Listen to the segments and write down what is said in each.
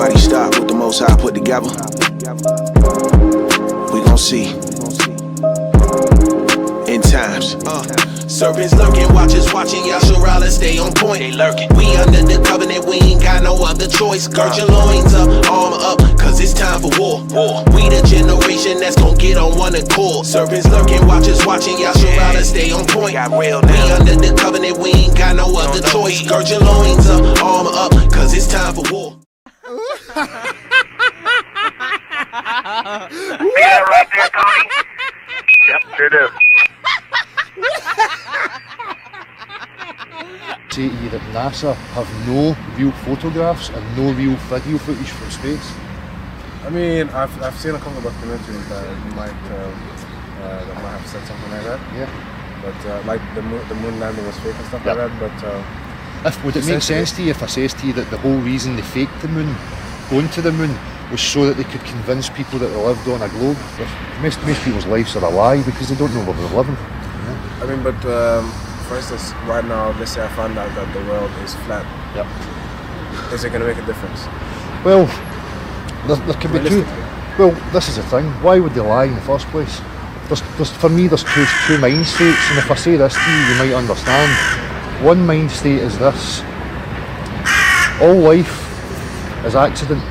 nobody stop what the Most High put together. We gon' see. In times. Serpents lurking, watchers watching, Yasharala stay on point. They lurking. We under the covenant, we ain't got no other choice. Gird your loins up, armor up, cause it's time for war. We the generation that's gon' get on one accord. Serpents lurking, watchers watching, Yasharala stay on point. We under the covenant, we ain't got no other choice. Gird your loins up, armor up, cause it's time for war. Yeah, right there, Tony. Yep, sure do. Say to you that NASA have no real photographs and no real video footage from space? I mean, I've seen a couple of documentaries that might have said something like that. Yeah. But like the moon landing was fake and stuff like that. But would it make sense to you if I says to you that the whole reason they faked the moon, going to the moon, was so that they could convince people that they lived on a globe? Most people's lives are a lie because they don't know where they're living. Yeah. I mean, but for instance, right now, let's say I found out that the world is flat. Yep. Is it going to make a difference? Well, there can be two. Well, this is the thing. Why would they lie in the first place? For me, there's two mind states, and if I say this to you, you might understand. One mind state is this: all life is accident.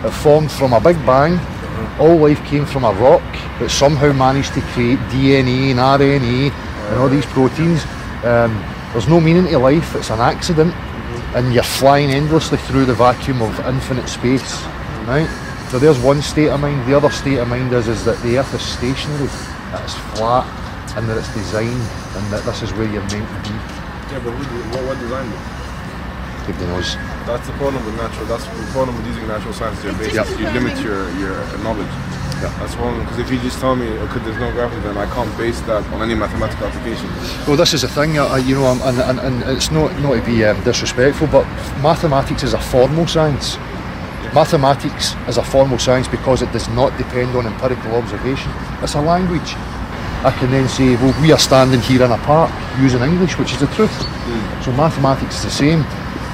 It formed from a big bang. All life came from a rock that somehow managed to create DNA and RNA and all these proteins. There's no meaning to life, it's an accident, and you're flying endlessly through the vacuum of infinite space, right? So there's one state of mind. The other state of mind is that the Earth is stationary, that it's flat, and that it's designed, and that this is where you're meant to be. Yeah, but what designed it? Nobody knows. That's the problem with that's the problem with using natural science to your basis. Yep. You limit your knowledge. Yeah. That's wrong, because if you just tell me, okay, there's no gravity, then I can't base that on any mathematical application. Well, this is the thing, and it's not to be disrespectful, but mathematics is a formal science. Yeah. Mathematics is a formal science because it does not depend on empirical observation. It's a language. I can then say, well, we are standing here in a park using English, which is the truth. So mathematics is the same.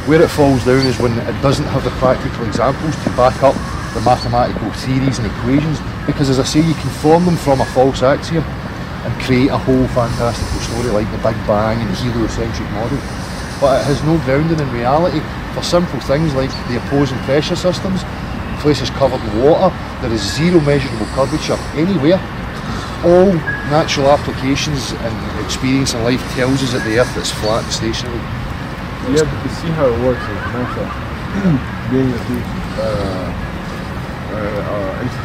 Where it falls down is when it doesn't have the practical examples to back up the mathematical theories and equations, because as I say, you can form them from a false axiom and create a whole fantastical story like the Big Bang and the heliocentric model, but it has no grounding in reality for simple things like the opposing pressure systems. Places covered in water, there is zero measurable curvature anywhere. All natural applications and experience in life tells us that the Earth is flat and stationary. Yeah, but you see how it works with NASA being a huge entity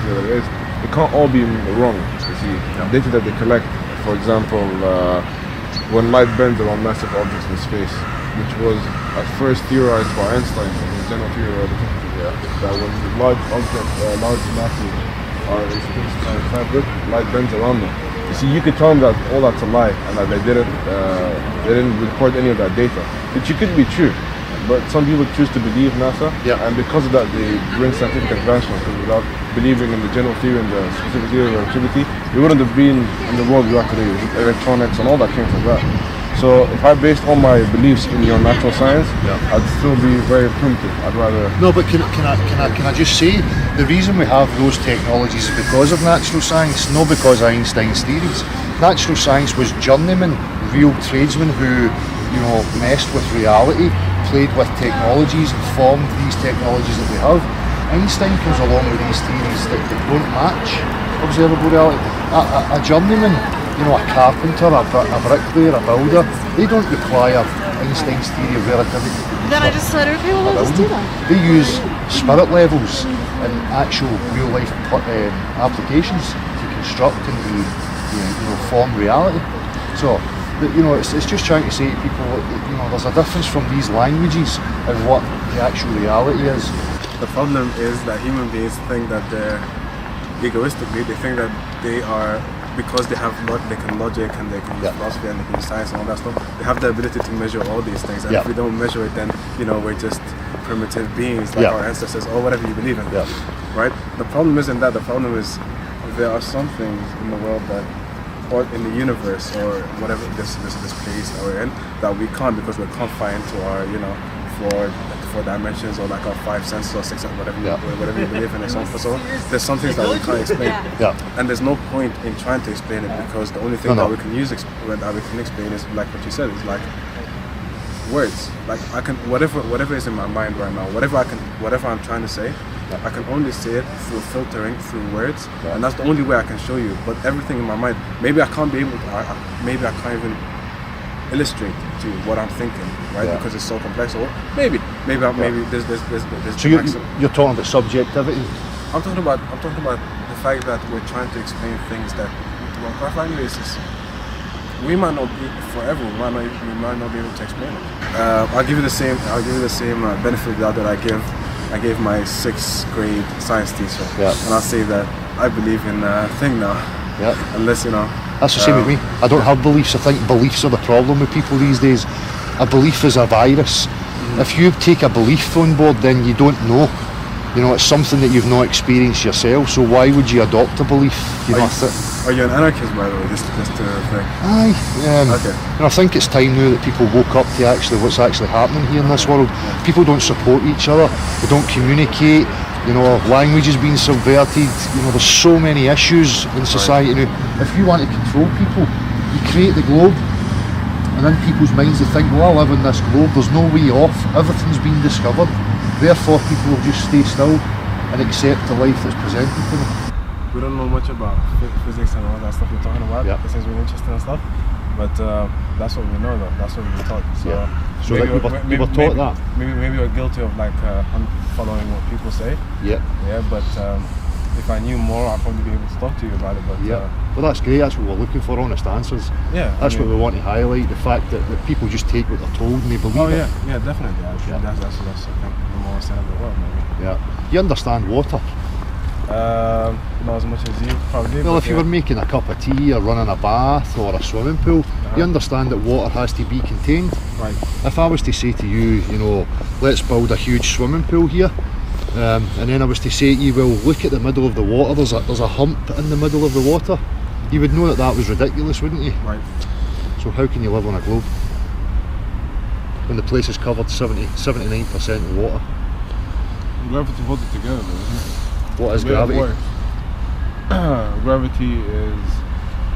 that it is. It can't all be wrong. You see, data that they collect, for example, when light bends around massive objects in space, which was at first theorized by Einstein in the general theory of relativity, that when large objects, large masses are in space-time fabric, light bends around them. You see, you could tell them that all that's a lie and that they didn't record any of that data, which could be true. But some people choose to believe NASA, and because of that, they bring scientific advancements. Without believing in the general theory and the specific theory of relativity, we wouldn't have been in the world we are today. Electronics and all that came from that. So if I based all my beliefs in your natural science, I'd still be very primitive. I'd rather... No, but can I just say, the reason we have those technologies is because of natural science, not because of Einstein's theories. Natural science was journeymen, real tradesmen who, messed with reality, played with technologies and formed these technologies that we have. Einstein comes along with these theories that don't match observable reality. A journeyman, a carpenter, a bricklayer, a builder, they don't require Einstein's theory of relativity. Then I just said, okay, well, let's do that. They use spirit levels and actual real-life applications to construct and form reality. So, it's just trying to say to people, there's a difference from these languages and what the actual reality is. The problem is that human beings think that they're egoistically, they think that they are, because they have they can logic and they can use philosophy and they can use science and all that stuff, they have the ability to measure all these things. And if we don't measure it, then we're just primitive beings like our ancestors or whatever you believe in. Right? The problem isn't that. The problem is there are some things in the world that, or in the universe or whatever this place that we're in, that we can't, because we're confined to our 4 dimensions or like our 5 senses or 6, whatever Yeah. whatever you believe in and so on. So there's some things that we can't explain. Yeah. And there's no point in trying to explain it because the only thing No. that we can use that we can explain is like what you said, is like words. Like I can whatever is in my mind right now, whatever I'm trying to say, I can only say it through filtering, through words, and that's the only way I can show you. But everything in my mind, maybe I can't be able to, maybe I can't even illustrate to you what I'm thinking, right? Yeah. Because it's so complex. Or maybe there's So you're talking about subjectivity. I'm talking about the fact that we're trying to explain things that, well, quite frankly, we might not be forever. We might not be able to explain it. I'll give you the same benefit that I gave my 6th grade science teacher. Yeah. And I'll say that I believe in a thing now. Yeah. Unless That's the same with me. I don't have beliefs. I think beliefs are the problem with people these days. A belief is a virus. If you take a belief on board, then you don't know. It's something that you've not experienced yourself. So why would you adopt a belief? Are you an anarchist, by the way? Just to think. Aye. Okay. And I think it's time now that people woke up to what's actually happening here in this world. People don't support each other. They don't communicate. Language is being subverted. There's so many issues in society now. If you want to control people, you create the globe, and in people's minds they think, well, I live in this globe, there's no way off, everything's been discovered. Therefore people will just stay still and accept the life that's presented to them. We don't know much about physics and all that stuff you're talking about. Yeah. This is really interesting and stuff. But that's what we know, though. That's what we were taught. So, Yeah. So we were taught that. Maybe we're guilty of following what people say. Yeah. Yeah. But if I knew more, I'd probably be able to talk to you about it. But Well, that's great. That's what we're looking for, honest answers. Yeah. That's what we want to highlight, the fact that people just take what they're told and they believe it. Yeah, definitely. That's I think the more sense of the world, maybe. Yeah. You understand water? Not as much as you probably. Well, but if you were making a cup of tea or running a bath or a swimming pool, you understand that water has to be contained. Right. If I was to say to you, let's build a huge swimming pool here, and then I was to say to you, well, look at the middle of the water, there's a hump in the middle of the water, you would know that was ridiculous, wouldn't you? Right. So how can you live on a globe when the place is covered 79% of water? Gravity holds it together, though, isn't it? What is The way it gravity? works. Gravity is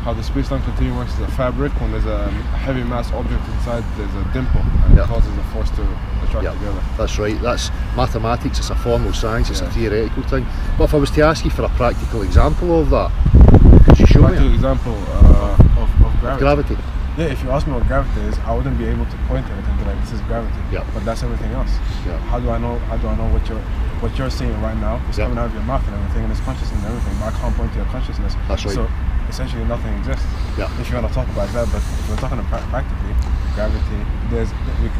how the space-time continuum works as a fabric. When there's a heavy mass object inside, there's a dimple, and it causes the force to attract together. That's right. That's mathematics. It's a formal science. It's a theoretical thing. But if I was to ask you for a practical example of that, could you show Practical me example of gravity. gravity? Yeah, if you ask me what gravity is, I wouldn't be able to point at it and be like, this is gravity. Yeah. But that's everything else. Yeah. How do I know what you're saying right now is coming out of your mouth and everything, and it's consciousness and everything, but I can't point to your consciousness. That's right. So essentially nothing exists. Yeah. If you want to talk about that, but if we're talking about practically, gravity,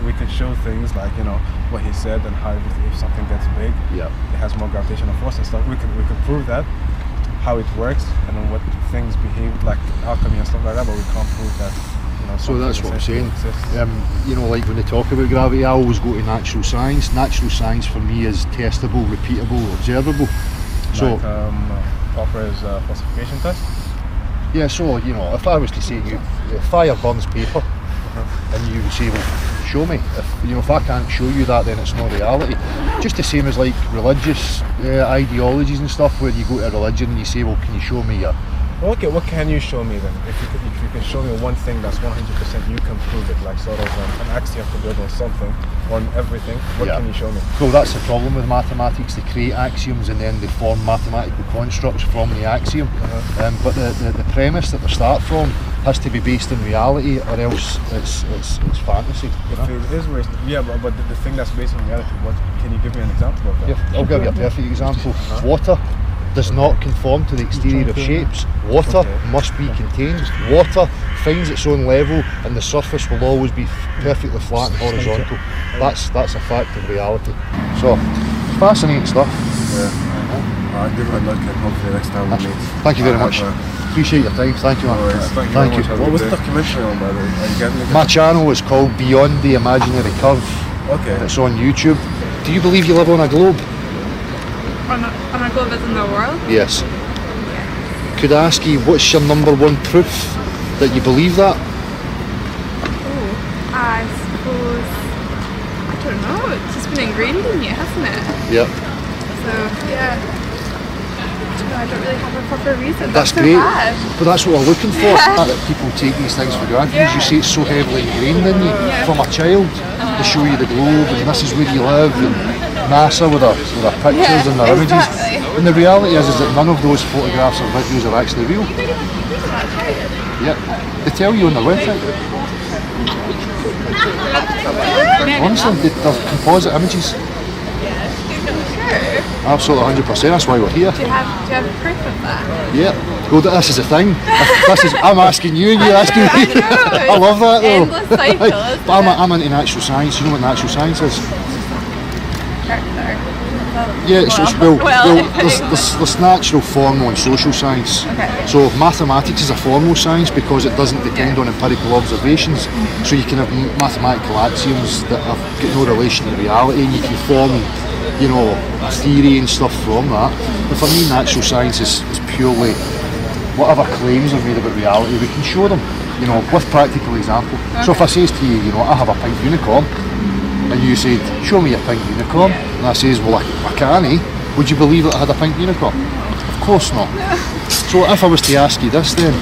we could show things like, what he said and how if something gets big, Yeah. it has more gravitational force and stuff. We can prove that, how it works, and then what things behave like alchemy and stuff like that, but we can't prove that. So that's what I'm saying. Exists. Like when they talk about gravity, I always go to natural science. Natural science for me is testable, repeatable, observable. So Popper's falsification test. yeah, so if I was to say to you, fire burns paper, and you would say, well, show me. If I can't show you that, then it's not reality. Just the same as like religious ideologies and stuff, where you go to a religion and you say, well, can you show me your... Okay, what can you show me then? If you can show me one thing that's 100%, you can prove it, like sort of an axiom to build on something, on everything. What can you show me? Well, that's the problem with mathematics. They create axioms and then they form mathematical constructs from the axiom. But the premise that they start from has to be based in reality, or else it's fantasy. If it is based, but the thing that's based on reality, what can you give me an example of that? Yeah, I'll give you a perfect example. Water does not conform to the exterior of shapes. Water must be contained. Water finds its own level, and the surface will always be perfectly flat and horizontal. That's a fact of reality. So, fascinating stuff. Yeah. I'll give it a look, and hopefully next time we meet. Thank you very much. Appreciate your time. Thank you, man. Thank you. What was the documentary on, by the way? Are you getting it? My channel is called Beyond the Imaginary Curve. Okay. It's on YouTube. Do you believe you live on a globe? On a globe as in the world? Yes. Could I ask you, what's your number one proof that you believe that? I suppose I don't know. It's just been ingrained in you, hasn't it? Yeah. So yeah. I don't really have a proper reason. That's so great, bad. but that's what we're looking for. That people take these things for granted. As you say, it's so heavily ingrained in you from a child. They show you the globe, and this is where you live, and NASA with their pictures and their images. Exactly. And the reality is that none of those photographs or videos are actually real. Yeah, they tell you on their website. Honestly, they're composite images. Absolutely, 100%. That's why we're here. Do you have proof of that? Yeah. Well, this is the thing. I'm asking you, and you're asking me. I love that though. Endless cycle, isn't But I'm into natural science. You know what natural science is? Yeah, there's natural, formal and social science. Okay. So mathematics is a formal science because it doesn't depend on empirical observations. So you can have mathematical axioms that have got no relation to reality, and you can form, you know, a theory and stuff from that. But for me, natural science is purely whatever claims are made about reality, we can show them, you know, with practical example. So if I says to you, you know, I have a pink unicorn, and you said, show me a pink unicorn, and I says, well, I can't, would you believe that I had a pink unicorn? Of course not. So if I was to ask you this then,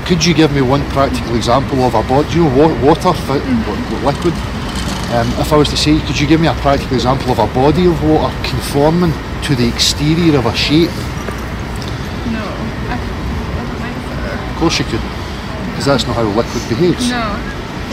could you give me one practical example of a body, you know, water, liquid? If I was to say, could you give me a practical example of a body of water conforming to the exterior of a shape? No, I don't think so. Of course you could, because that's not how liquid behaves. No.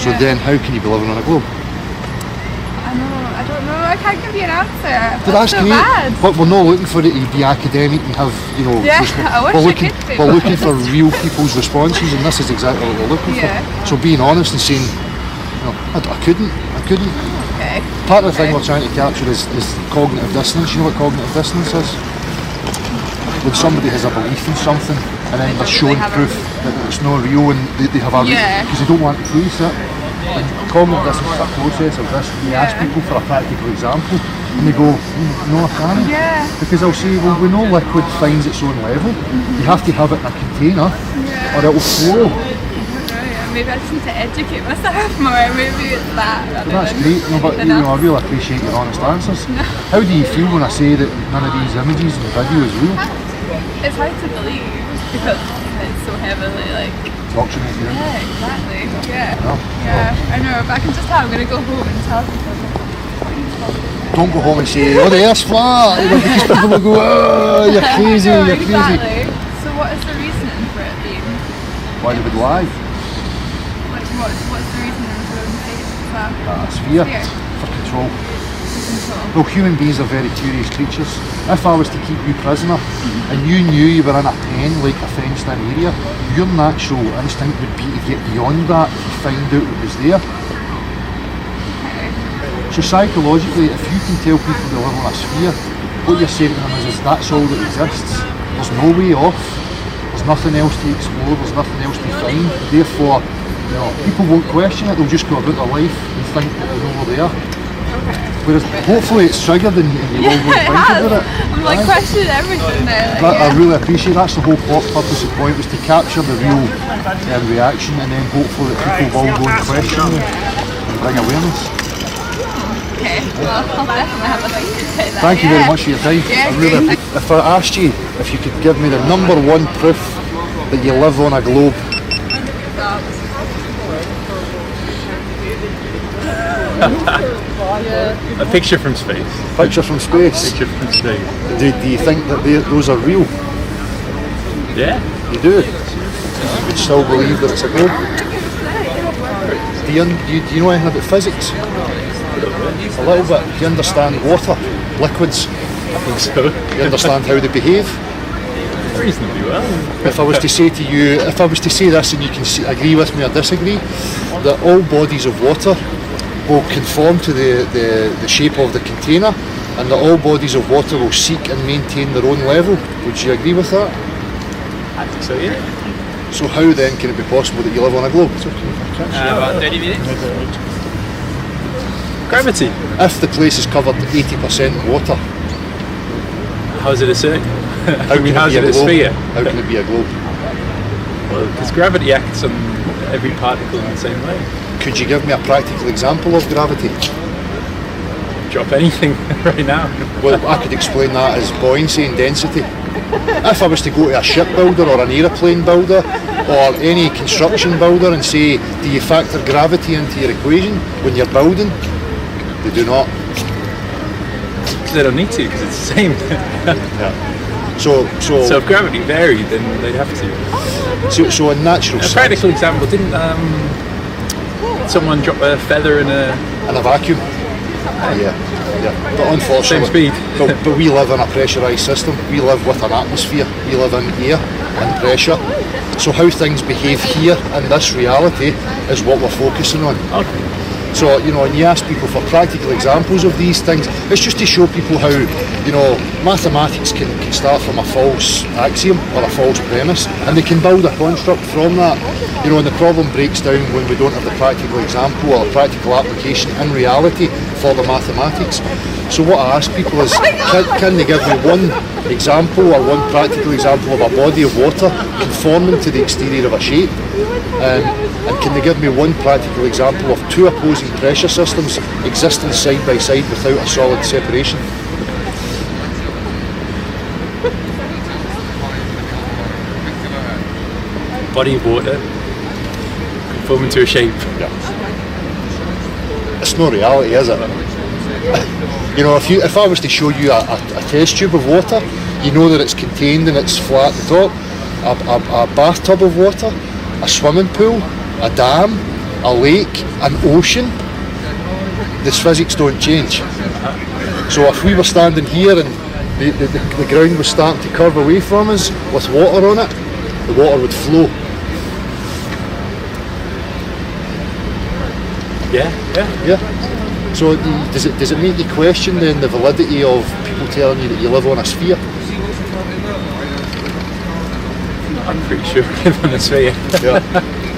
So then how can you be living on a globe? I don't know. I can't give you an answer. But that's so great. bad. But we're not looking for it to be academic and have, you know, Yeah, I wish we're I looking, could be. we're looking for real people's responses, and this is exactly what we're looking Yeah. for. So being honest and saying, you know, I couldn't. Okay. Part of the thing we're trying to capture is cognitive dissonance. You know what cognitive dissonance is? When somebody has a belief in something and then they're showing proof that it's not real, and they have a because they don't want to face it. And cognitive dissonance is a process of this. You ask people for a practical example and they go, no, I can't. Yeah. Because I'll say, well, we know liquid finds its own level. You have to have it in a container or it will flow. Maybe I just need to educate myself more. Maybe it's that. That's great, no, but you know, I really appreciate your honest answers. How do you feel when I say that none of these images and video is real? It's hard to believe because it's so heavily like. Doctrinated. Yeah, exactly. Yeah. No. Yeah, I know, but I can just tell I'm going to go home and tell people. Don't go home and say, oh, the air's flat, you know, because people will go, oh, you're crazy, No, you're crazy. exactly. So what is the reasoning for it being? Why they would lie? What's the reasoning for them saying that? That's fear, for control. Well, human beings are very curious creatures. If I was to keep you prisoner and you knew you were in a pen, like a fenced in area, your natural instinct would be to get beyond that to find out what was there. So psychologically, if you can tell people they live on a sphere, what you're saying to them is that's all that exists. There's no way off. There's nothing else to explore. There's nothing else to find. Therefore, you know, people won't question it. They'll just go about their life and think that they know we're there. Whereas hopefully it's triggered and you all go and think about it. I'm like questioning everything now. Like, I really appreciate that's the whole purpose of the point, was to capture the real reaction, and then hopefully that people will go and question you and bring awareness. Okay, well, I'll definitely have a think about that. Thank you very much for your time. Yeah, I really if I asked you if you could give me the number one proof that you live on a globe, A picture from space. picture from space, Picture from space. do you think that those are real? Yeah. You do? You would still believe that it's a globe? Do you know anything about physics? A little bit. Do you understand water, liquids? I think so. Do you understand how they behave? Reasonably well. If I was to say to you, if I was to say this and you can agree with me or disagree, that all bodies of water will conform to the shape of the container, and that all bodies of water will seek and maintain their own level. Would you agree with that? I think so, yeah. So how then can it be possible that you live on a globe? About 30 minutes. Gravity. If the place is covered 80% water, How is it a circle? how can How's it be it a globe? sphere? How can it be a globe? Well, because gravity acts on every particle in the same way. Could you give me a practical example of gravity? drop anything right now. Well, I could explain that as buoyancy and density. If I was to go to a shipbuilder or an aeroplane builder or any construction builder and say, do you factor gravity into your equation when you're building? They do not. They don't need to because it's the same. So if gravity varied, then they'd have to. So a natural A science practical example, didn't someone drop a feather in a... in a vacuum. Yeah. But unfortunately, Same speed. but we live in a pressurised system. We live with an atmosphere. We live in air and pressure. So how things behave here in this reality is what we're focusing on. Okay. So, when you ask people for practical examples of these things, it's just to show people how, mathematics can start from a false axiom or a false premise, and they can build a construct from that. And the problem breaks down when we don't have the practical example or the practical application in reality for the mathematics. So what I ask people is, can they give me one example or one practical example of a body of water conforming to the exterior of a shape? And can they give me one practical example of two opposing pressure systems existing side by side without a solid separation? Body of water conforming to a shape. It's no reality, is it? If I was to show you a test tube of water, you know that it's contained and it's flat at the top. A bathtub of water, a swimming pool, a dam, a lake, an ocean, this physics don't change. So if we were standing here and the ground was starting to curve away from us with water on it, the water would flow. Yeah. So does it make you question then the validity of people telling you that you live on a sphere? I'm pretty sure we live on a sphere. Yeah.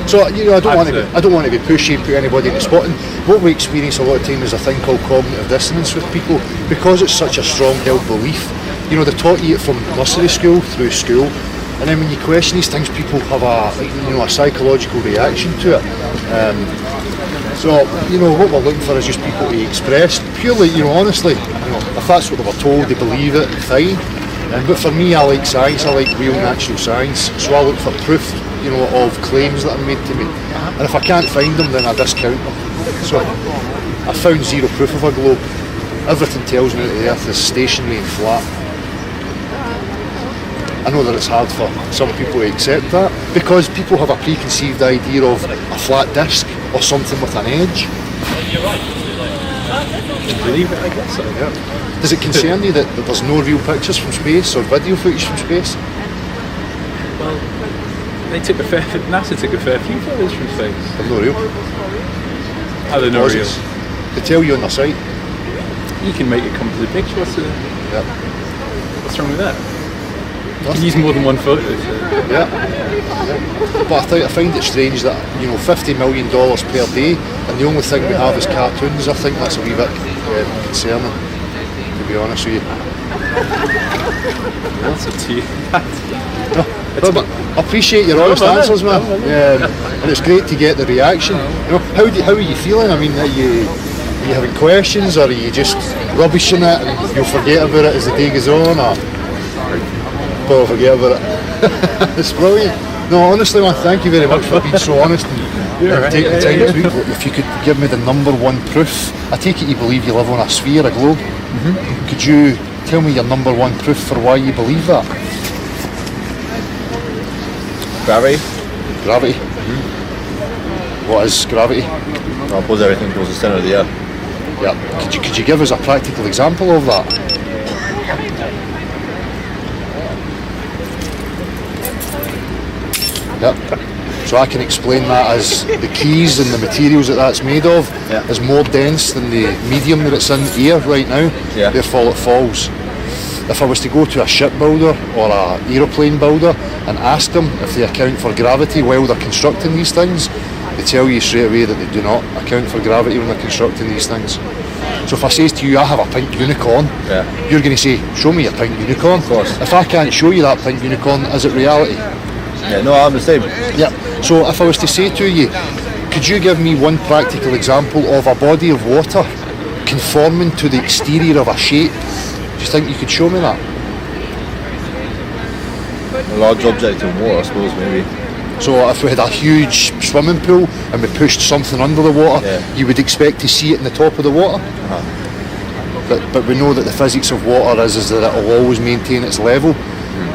So I don't want to be pushy and put anybody in the spot. And what we experience a lot of time is a thing called cognitive dissonance with people because it's such a strong held belief. They taught you it from nursery school through school, and then when you question these things, people have a psychological reaction to it. So what we're looking for is just people to express purely, honestly. If that's what they were told, they believe it, fine. But for me, I like science. I like real natural science. So I look for proof, of claims that are made to me. And if I can't find them, then I discount them. So I found zero proof of a globe. Everything tells me that the Earth is stationary and flat. I know that it's hard for some people to accept that because people have a preconceived idea of a flat disc or something with an edge. Believe it, I guess so. Yeah. Does it concern you that there's no real pictures from space or video footage from space? Well, NASA took a fair few photos from space. They're not real. How they're not real? They tell you on their site. You can make a composite picture. What's wrong with that? You can use more than one photo. Yeah. But I find it strange that $50 million per day, and the only thing we have is cartoons. I think that's a wee bit concerning, to be honest with you. That's up to you. But I appreciate your honest answers, man. And it's great to get the reaction. How are you feeling? I mean, are you having questions, or are you just rubbishing it and you'll forget about it as the day goes on? Or well, forget about it. It's brilliant. No, honestly, man, thank you very much for being so honest and taking the time to speak. If you could give me the number one proof, I take it you believe you live on a sphere, a globe. Mm-hmm. Could you tell me your number one proof for why you believe that? Gravity. Gravity. Mm-hmm. What is gravity? I suppose everything goes to the centre of the earth. Yeah. Could you give us a practical example of that? Yep. So I can explain that as the keys and the materials that's made of is more dense than the medium that it's in air right now. Yeah. Therefore it falls. If I was to go to a shipbuilder or an aeroplane builder and ask them if they account for gravity while they're constructing these things, they tell you straight away that they do not account for gravity when they're constructing these things. So if I say to you, I have a pink unicorn, you're going to say, show me your pink unicorn. Of course. If I can't show you that pink unicorn, is it reality? Yeah, no, I'm the same. Yeah. So if I was to say to you, could you give me one practical example of a body of water conforming to the exterior of a shape. Do you think you could show me that? A large object in water, I suppose, maybe. So if we had a huge swimming pool and we pushed something under the water, Yeah. you would expect to see it in the top of the water. But we know that the physics of water is that it will always maintain its level,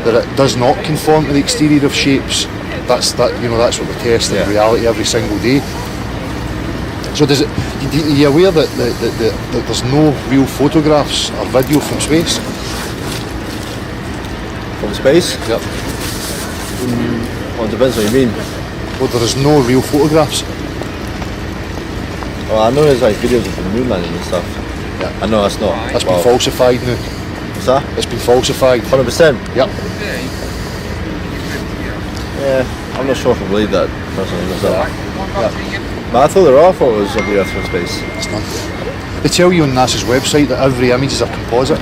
that it does not conform to the exterior of shapes. That's what we test in reality every single day. So are you aware that there's no real photographs or video from space? From space? Yep. Well, it depends what you mean. Well, there is no real photographs. Well, I know there's like videos of the moon landing and stuff. Yeah. I know that's not. That's been falsified now. What's that? It's been falsified. 100%? Yep. Yeah, I'm not sure if I believe that personally myself. But I thought there are photos of the Earth from space. It's none. They tell you on NASA's website that every image is a composite.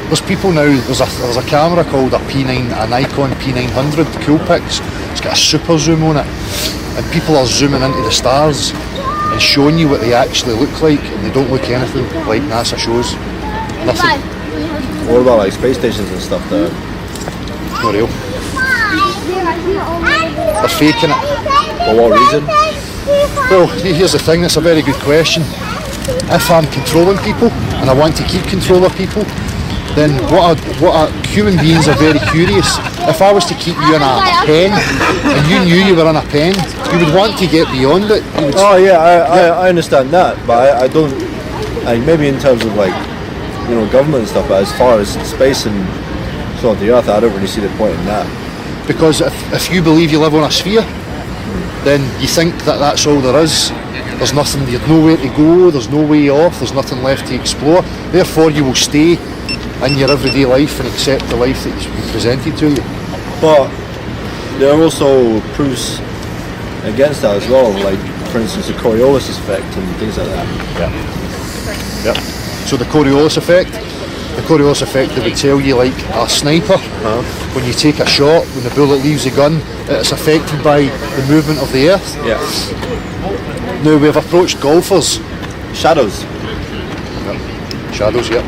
There's people now, there's a camera called a Nikon P900 Coolpix. It's got a super zoom on it, and people are zooming into the stars and showing you what they actually look like, and they don't look anything like NASA shows. Nothing. What about like space stations and stuff that Not real. They're faking it. for what reason? Well, here's the thing, it's a very good question. If I'm controlling people, and I want to keep control of people, then human beings are very curious. If I was to keep you in a pen, and you knew you were in a pen, you would want to get beyond it. You would Oh yeah, I understand that, but I don't, like maybe in terms of like, government and stuff, but as far as space and so on the Earth, I don't really see the point in that. Because if you believe you live on a sphere, then you think that that's all there is. There's nothing, there's nowhere to go, there's no way off, there's nothing left to explore. Therefore you will stay in your everyday life and accept the life that has been presented to you. But there are also proofs against that as well, like for instance the Coriolis effect and things like that. Yep. So the Coriolis effect, they would tell you, like a sniper, when you take a shot, when the bullet leaves the gun, it's affected by the movement of the earth. Yeah. Now we've approached golfers. Shadows. Shadows, yep.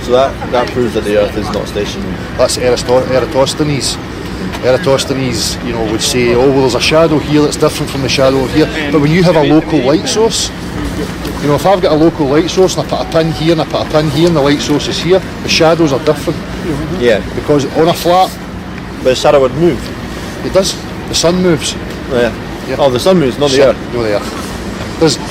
So that proves that the Earth is not stationary. That's Eratosthenes. Eratosthenes, would say, oh well, there's a shadow here that's different from the shadow over here. But when you have a local light source, if I've got a local light source and I put a pin here and I put a pin here and the light source is here, the shadows are different. Yeah. Because on a flat, But the shadow would move. it does. The sun moves. Oh, yeah. Yeah. Oh, the sun moves, not the Sun, Earth. no, the Earth.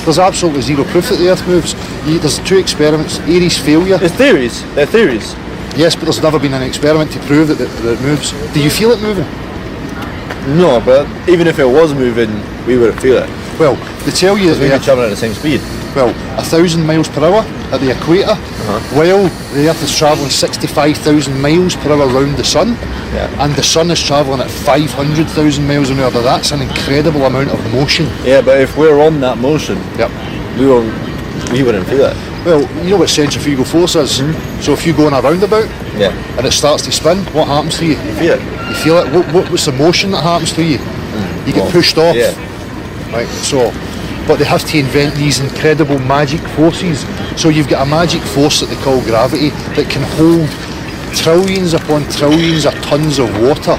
There's absolutely zero proof that the Earth moves. There's two experiments. Ares failure. It's theories. They're theories. Yes, but there's never been an experiment to prove that it moves. Do you feel it moving? No, but even if it was moving, we would feel it. Well, they tell you that We'd the be Earth, travelling at the same speed. 1,000 miles per hour at the equator, while the Earth is travelling 65,000 miles per hour around the Sun, Yeah. and the Sun is travelling at 500,000 miles an hour. Now, that's an incredible amount of motion. Yeah, but if we're on that motion, Yep. we wouldn't feel it. Well, you know what centrifugal force is? So if you go on a roundabout Yeah. and it starts to spin, what happens to you? You feel it. You feel it. What's the motion that happens to you? You get Well, pushed off. yeah. Right. So, but they have to invent these incredible magic forces. So you've got a magic force that they call gravity that can hold trillions upon trillions of tons of water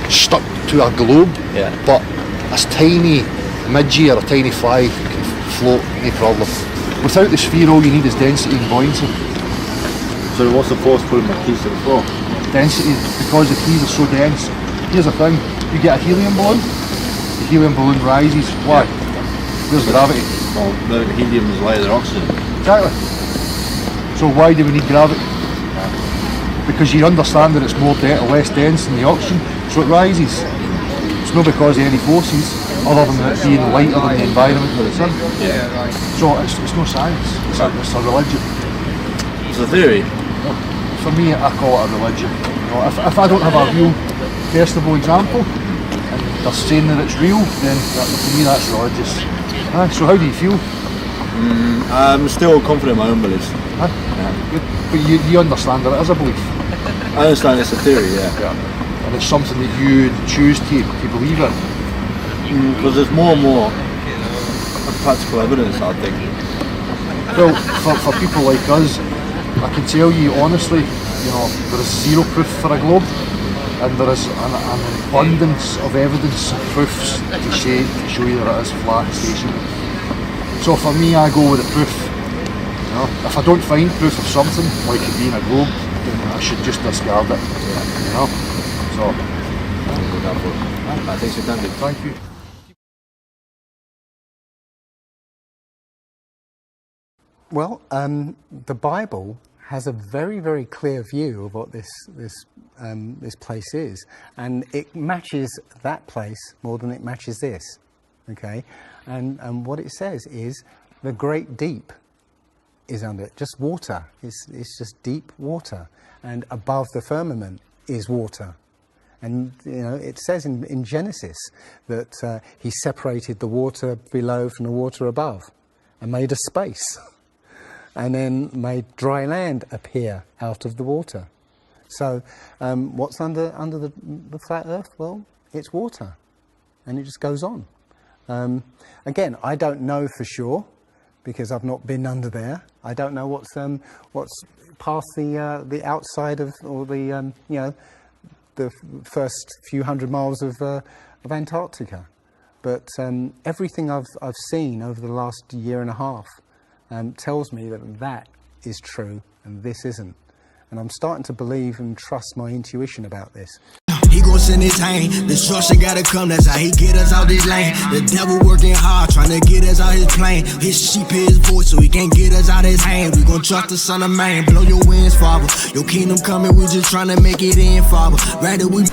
stuck to a globe. Yeah. But a tiny midgie or a tiny fly can float, no problem. Without the sphere, all you need is density and buoyancy. So what's the force pulling my keys to the floor? Density, because the keys are so dense. Here's the thing, you get a helium balloon, the helium balloon rises. Why? There's gravity. Well, the helium is lighter than oxygen. Exactly. So why do we need gravity? Because you understand that it's less dense than the oxygen, so it rises. It's not because of any forces, other than it being lighter than the environment of the sun. Yeah. So it's no science, it's a religion. It's a theory. For me, I call it a religion. If I don't have a real testable example, and they're saying that it's real, then for me that's religious. So how do you feel? I'm still confident in my own beliefs. Good. But you understand that it is a belief. I understand it's a theory, yeah. And it's something that you choose to believe in. Because there's more and more practical evidence, I think. Well, for people like us, I can tell you honestly, there is zero proof for a globe, and there is an abundance of evidence and proofs to show you that it is flat, stationary. So for me, I go with the proof. If I don't find proof of something, like it being a globe, then I should just discard it. So, Thanks for your time. thank you. Well, the Bible has a very, very clear view of what this place is, and it matches that place more than it matches this. Okay, and what it says is the great deep is under it, just water. It's just deep water, and above the firmament is water. And it says in Genesis that he separated the water below from the water above, and made a space. And then made dry land appear out of the water. So what's under the flat earth? Well, it's water, and it just goes on. Again, I don't know for sure, because I've not been under there. I don't know what's past the outside of, or the first few hundred miles of Antarctica. But everything I've seen over the last year and a half tells me that is true and this isn't. And I'm starting to believe and trust my intuition about this. He gon' send his hand, destruction gotta come, that's how he get us out this lane. The devil working hard, trying to get us out his plane. His sheep hear his voice, so he can't get us out his hand. We gon' trust the Son of Man, blow your wings, Father. Your kingdom coming, we just trying to make it in, Father. Rather we